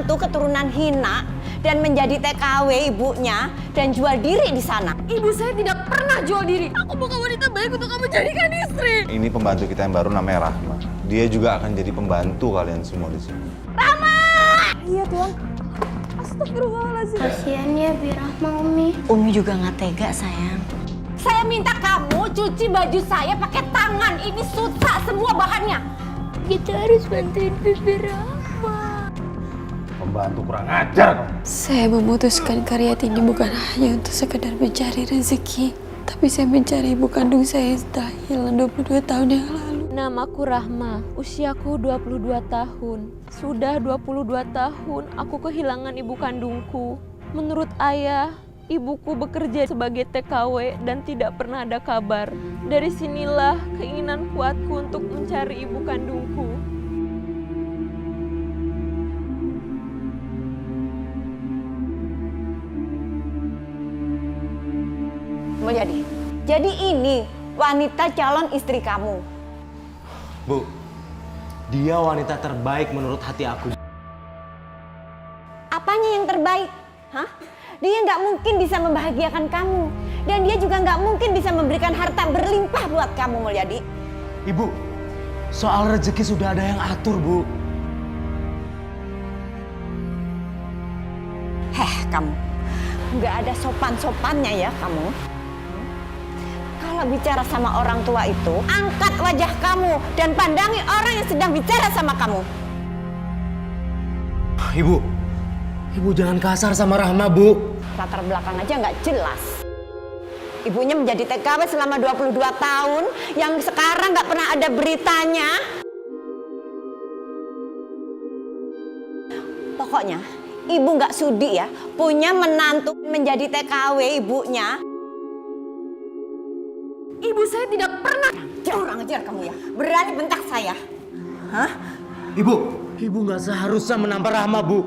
menantu keturunan hina dan menjadi TKW ibunya dan jual diri di sana. Ibu saya tidak pernah jual diri. Aku bukan wanita baik untuk kamu jadikan istri. Ini pembantu kita yang baru namanya Rahma. Dia juga akan jadi pembantu kalian semua di sini. Rahma! Iya Tuhan. Astagfirullahaladzim. Kasian ya Bi Rahma, Umi. Umi juga nggak tega sayang. Saya minta kamu cuci baju saya pakai tangan. Ini susah semua bahannya. Kita harus bantuin Bibi Rahma. Pembantu kurang ajar kamu. Saya memutuskan Karyatini bukan hanya untuk sekedar mencari rezeki, tapi saya mencari ibu kandung saya yang sudah hilang 22 tahun yang lalu. Namaku Rahma, usiaku 22 tahun. Sudah 22 tahun aku kehilangan ibu kandungku. Menurut ayah, ibuku bekerja sebagai TKW dan tidak pernah ada kabar. Dari sinilah keinginan kuatku untuk mencari ibu kandungku. Jadi ini wanita calon istri kamu. Bu, dia wanita terbaik menurut hati aku. Apanya yang terbaik? Hah? Dia nggak mungkin bisa membahagiakan kamu. Dan dia juga nggak mungkin bisa memberikan harta berlimpah buat kamu, Mulyadi. Ibu, soal rezeki sudah ada yang atur, Bu. Kamu. Nggak ada sopan-sopannya ya kamu. Kalau bicara sama orang tua itu, angkat wajah kamu dan pandangi orang yang sedang bicara sama kamu. Ibu jangan kasar sama Rahma, Bu. Latar belakang aja nggak jelas. Ibunya menjadi TKW selama 22 tahun, yang sekarang nggak pernah ada beritanya. Pokoknya, ibu nggak sudi ya punya menantu menjadi TKW ibunya. Ibu saya tidak pernah. Kurang ajar kamu ya, berani bentak saya. Hah? Ibu nggak seharusnya menampar Rahma, Bu.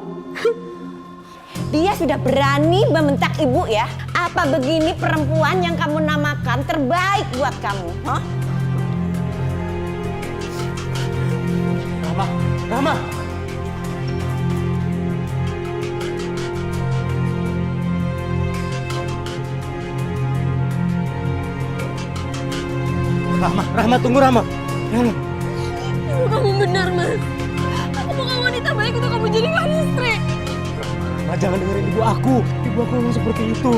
Dia sudah berani membentak ibu ya. Apa begini perempuan yang kamu namakan terbaik buat kamu? Hah? Rahma. Rahma, tunggu Rahma. Ibu kamu benar, Mas. Aku bukan wanita baik untuk kamu jadikan istri. Rahma, jangan dengerin ibu aku. Ibu aku memang seperti itu.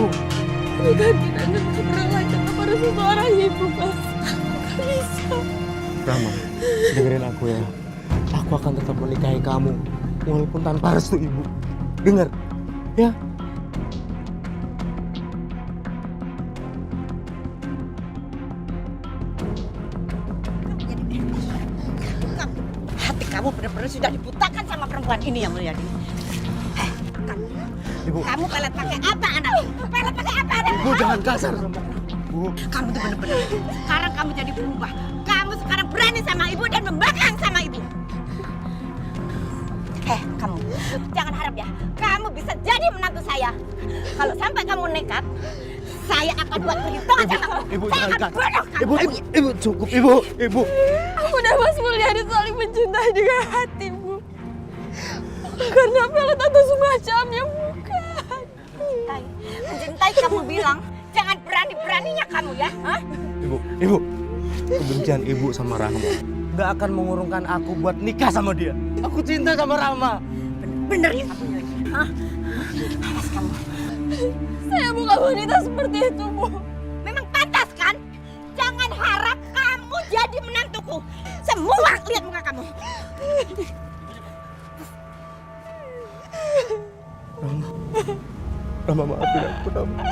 Bukan kita akan pernah lagi kepada seseorang ibu, Mas. Gak bisa. Rahma, dengerin aku ya. Aku akan tetap menikahi kamu walaupun tanpa restu ibu. Dengar, ya? Hati kamu benar-benar sudah dibutakan sama perempuan ini ya Mulyadi. Kamu pelet pakai apa anak? Pelet pakai apa anak? Ibu jangan kasar sama Bu. Kamu tuh benar-benar. Sekarang kamu jadi berubah. Kamu sekarang berani sama ibu dan membangkang sama ibu. Kamu jangan harap ya kamu bisa jadi menantu saya. Kalau sampai kamu nekat, saya akan buat perhitungan sama kamu. Ibu Saya jangan akan kasar. bunuh kamu. Ibu cukup, Ibu. Aku dan Mas Mulyadi saling mencintai dengan hatimu. Karena pelet atau semacamnya bukan. Mencintai kamu bilang, jangan berani-beraninya kamu ya. Hah? Ibu. Kebencian ibu sama Rahma gak akan mengurungkan aku buat nikah sama dia. Aku cinta sama Rahma. Bener ya kamu lagi. Hah? Awas kamu. Saya bukan wanita seperti itu, Bu. Memang pantas kan? Jangan harap kamu jadi menantuku. Semua lihat muka kamu. Rahma maafin aku, Rahma.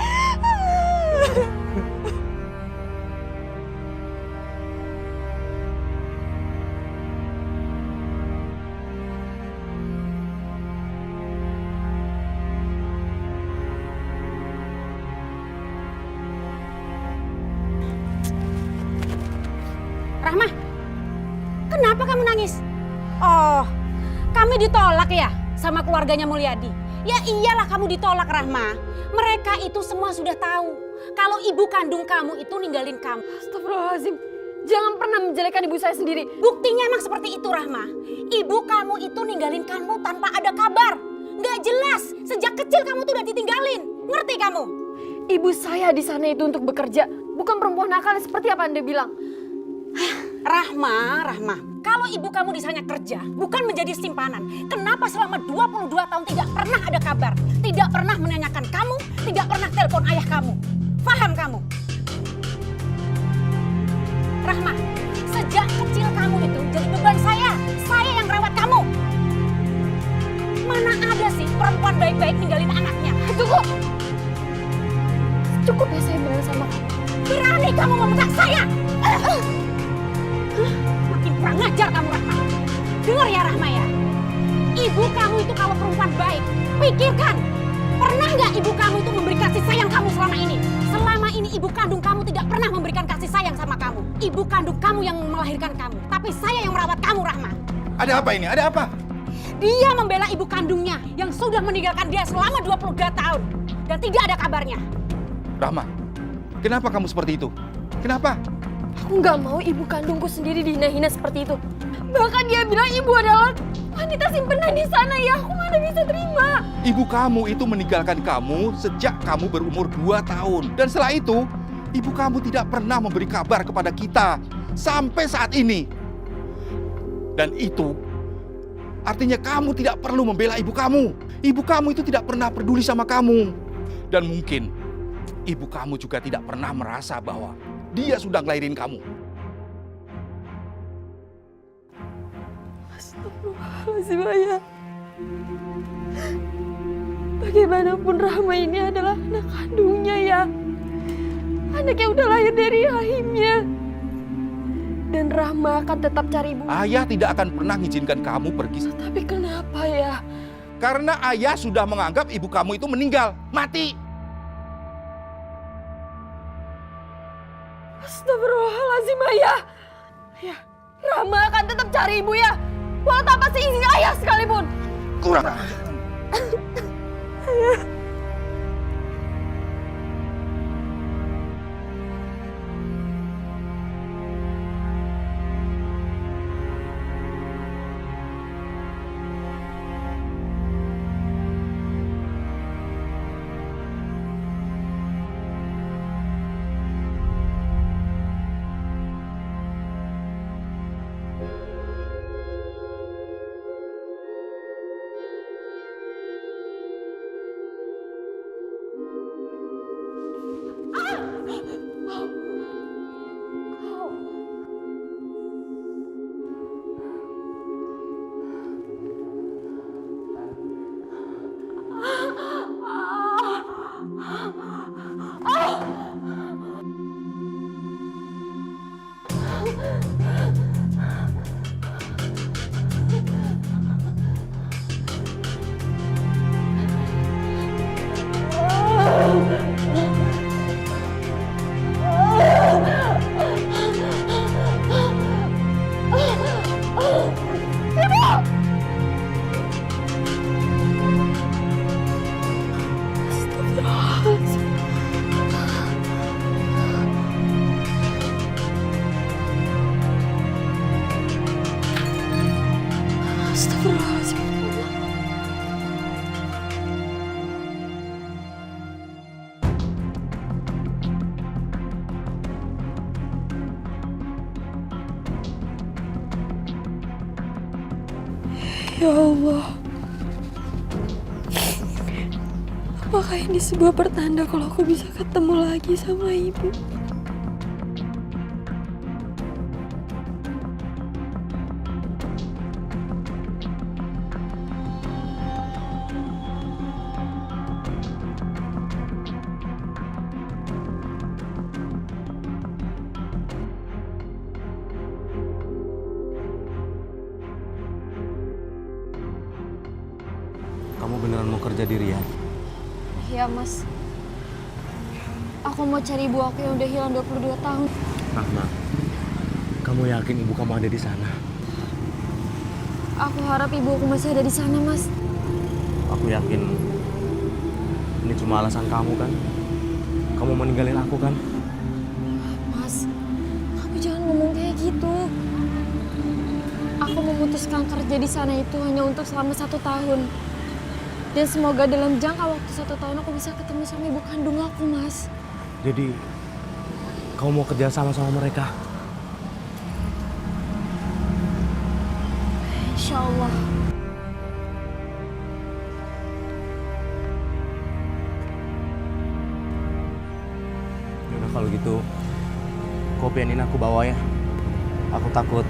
Rahma, kenapa kamu nangis? Oh, kami ditolak ya sama keluarganya Mulyadi? Ya iyalah kamu ditolak, Rahma. Mereka itu semua sudah tahu kalau ibu kandung kamu itu ninggalin kamu. Astagfirullahaladzim. Jangan pernah menjelekkan ibu saya sendiri. Buktinya emang seperti itu, Rahma. Ibu kamu itu ninggalin kamu tanpa ada kabar. Nggak jelas. Sejak kecil kamu tuh udah ditinggalin. Ngerti kamu? Ibu saya di sana itu untuk bekerja, bukan perempuan nakal seperti apa Anda bilang. Rahma, kalau ibu kamu di sana kerja, bukan menjadi simpanan. Kenapa selama 22 tahun tidak pernah ada kabar? Tidak pernah menanyakan kamu, tidak pernah telepon ayah kamu. Paham kamu? Rahma, sejak kecil kamu itu jadi beban saya. Saya yang rawat kamu. Mana ada sih perempuan baik-baik ninggalin anaknya? Tunggu. Cukup ya saya bilang sama kamu. Berani kamu memegang saya? Makin kurang ngajar kamu, Rahma. Dengar ya, Rahma ya. Ibu kamu itu kalau perempuan baik, pikirkan. Pernah nggak ibu kamu itu memberi kasih sayang kamu selama ini? Selama ini ibu kandung kamu tidak pernah memberikan kasih sayang sama kamu. Ibu kandung kamu yang melahirkan kamu. Tapi saya yang merawat kamu, Rahma. Ada apa ini? Ada apa? Dia membela ibu kandungnya yang sudah meninggalkan dia selama 22 tahun. Dan tidak ada kabarnya. Rahma, kenapa kamu seperti itu? Kenapa? Aku nggak mau ibu kandungku sendiri dihina-hina seperti itu. Bahkan dia bilang ibu adalah wanita simpenan di sana ya. Aku mana bisa terima. Ibu kamu itu meninggalkan kamu sejak kamu berumur 2 tahun. Dan setelah itu, ibu kamu tidak pernah memberi kabar kepada kita sampai saat ini. Dan itu artinya kamu tidak perlu membela ibu kamu. Ibu kamu itu tidak pernah peduli sama kamu. Dan mungkin ibu kamu juga tidak pernah merasa bahwa dia sudah ngelahirin kamu. Astagfirullahaladzim ayah. Bagaimanapun Rahma ini adalah anak kandungnya ya. Anak yang udah lahir dari rahimnya. Dan Rahma akan tetap cari ibu. Ayah tidak akan pernah mengizinkan kamu pergi. Tapi kenapa ya? Karena ayah sudah menganggap ibu kamu itu meninggal, mati. Astagfirullahaladzim ayah. Ya, Rahma akan tetap cari ibu ya. Walau tanpa seizin ayah sekalipun. Kurang. Astagfirullahaladzim. Ya Allah. Apakah ini sebuah pertanda kalau aku bisa ketemu lagi sama ibu? Kamu beneran mau kerja di Riyadh? Iya, Mas. Aku mau cari ibu aku yang udah hilang 22 tahun. Rahma, kamu yakin ibu kamu ada di sana? Aku harap ibu aku masih ada di sana, Mas. Aku yakin ini cuma alasan kamu kan? Kamu mau ninggalin aku kan? Mas, kamu jangan ngomong kayak gitu. Aku memutuskan kerja di sana itu hanya untuk selama 1 tahun. Dan semoga dalam jangka waktu 1 tahun aku bisa ketemu sama ibu kandung aku, Mas. Jadi, kau mau kerja sama mereka? Insya Allah. Yaudah kalau gitu, kau pianin aku bawa ya. Aku takut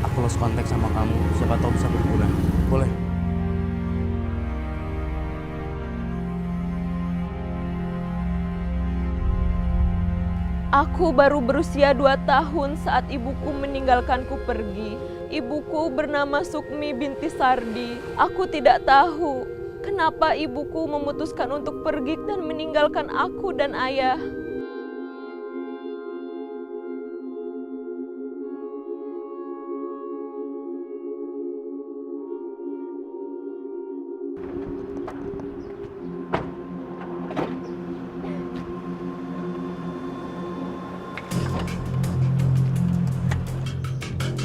aku lost kontak sama kamu. Siapa tahu bisa berguna. Boleh? Aku baru berusia 2 tahun saat ibuku meninggalkanku pergi. Ibuku bernama Sukmi binti Sardi. Aku tidak tahu kenapa ibuku memutuskan untuk pergi dan meninggalkan aku dan ayah.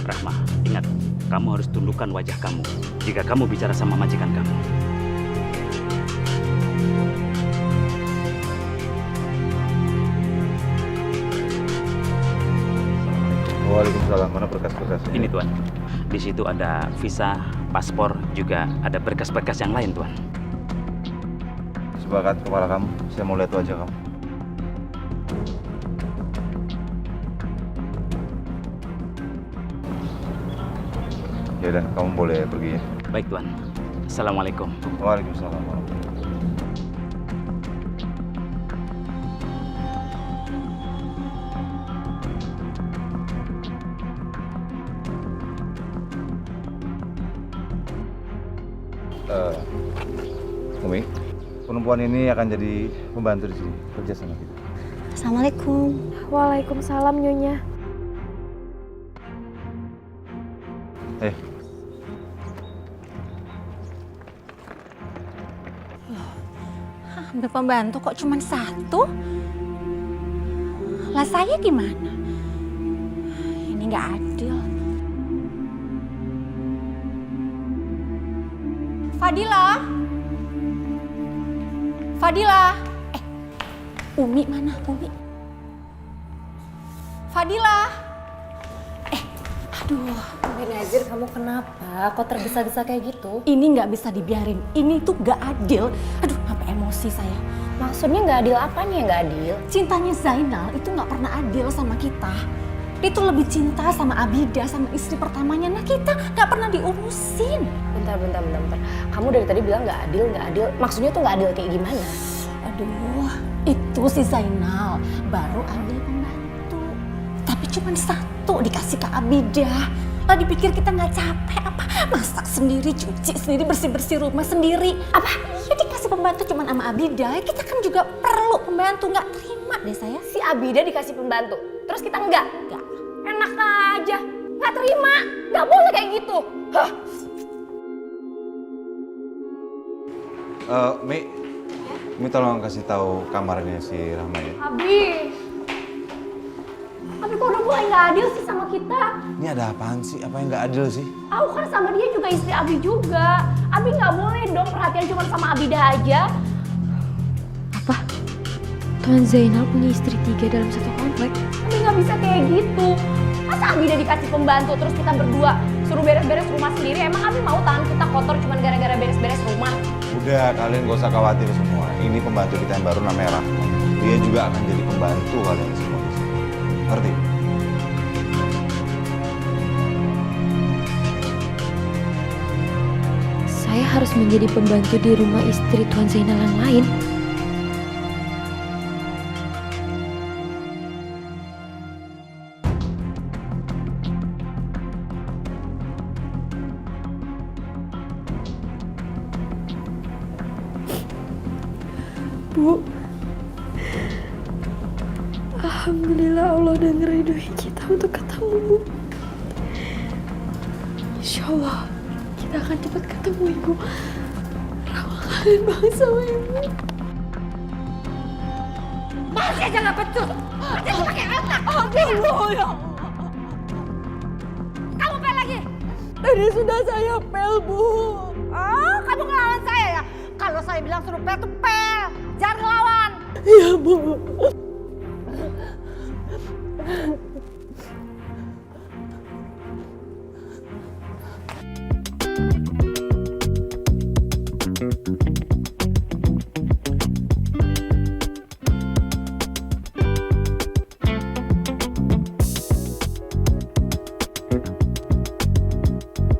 Rahma, ingat, kamu harus tundukkan wajah kamu jika kamu bicara sama majikan kamu. Waalaikumsalam. Mana berkas-berkasnya? Ini Tuan, di situ ada visa, paspor, juga ada berkas-berkas yang lain Tuan. Sepakat kepala kamu. Saya mau lihat wajah kamu. Ya udah, kamu boleh pergi ya. Baik Tuan. Assalamualaikum. Waalaikumsalam warahmatullahi wabarakatuh. Umi, perempuan ini akan jadi pembantu di sini, kerja sama kita. Assalamualaikum. Waalaikumsalam, Nyonya. Ambil pembantu kok cuma 1? Lah saya gimana? Ini nggak adil. Fadila? Fadila? Umi mana? Umi? Fadila? Aduh. Benazir, kamu kenapa? Kok tergesa-gesa kayak gitu? Ini nggak bisa dibiarin. Ini tuh nggak adil. Aduh, sampai emosi saya. Maksudnya nggak adil apa nih yang nggak adil? Cintanya Zainal itu nggak pernah adil sama kita. Dia tuh lebih cinta sama Abida, sama istri pertamanya. Nah kita nggak pernah diurusin. Bentar. Kamu dari tadi bilang nggak adil. Maksudnya tuh nggak adil kayak gimana? Aduh, itu si Zainal baru ambil pembantu. Tapi cuma 1 dikasih ke Abida. Lah dipikir kita nggak capek apa? Masak sendiri, cuci sendiri, bersih-bersih rumah sendiri. Apa? Ya dikasih pembantu cuma sama Abida. Kita kan juga perlu pembantu. Nggak terima deh saya. Si Abida dikasih pembantu, terus kita enggak? Nggak. Enak aja, nggak terima. Nggak boleh kayak gitu. Hah? Mi tolong kasih tahu kamarnya si Rahma ya. Abi kok udah mulai nggak adil sih sama kita? Ini ada apaan sih? Apa yang nggak adil sih? Aku kan sama dia juga istri Abi juga. Abi nggak boleh dong perhatian cuma sama Abida aja. Apa? Tuan Zainal punya istri 3 dalam 1 komplek? Abi nggak bisa kayak gitu. Masa Abida dikasih pembantu terus kita berdua suruh beres-beres rumah sendiri? Emang Abi mau tangan kita kotor cuma gara-gara beres-beres rumah? Udah, kalian gak usah khawatir semua. Ini pembantu kita yang baru namanya Rahma. Dia juga akan jadi pembantu kalian semua di sini. Ngerti? Saya harus menjadi pembantu di rumah istri Tuan Zainal yang lain. Bu, alhamdulillah Allah udah ngeridoi kita untuk ketemu, Bu. Insya Allah kita akan cepat ketemu, Ibu. Rama kangen banget sama Ibu. Masih aja nggak becus. Masih aja pakai otak. Aduh, ya. Kamu pel lagi? Tadi sudah saya pel, Bu. Oh, kamu ngelawan saya ya? Kalau saya bilang suruh pel tuh pel, jangan ngelawan. Iya, Bu.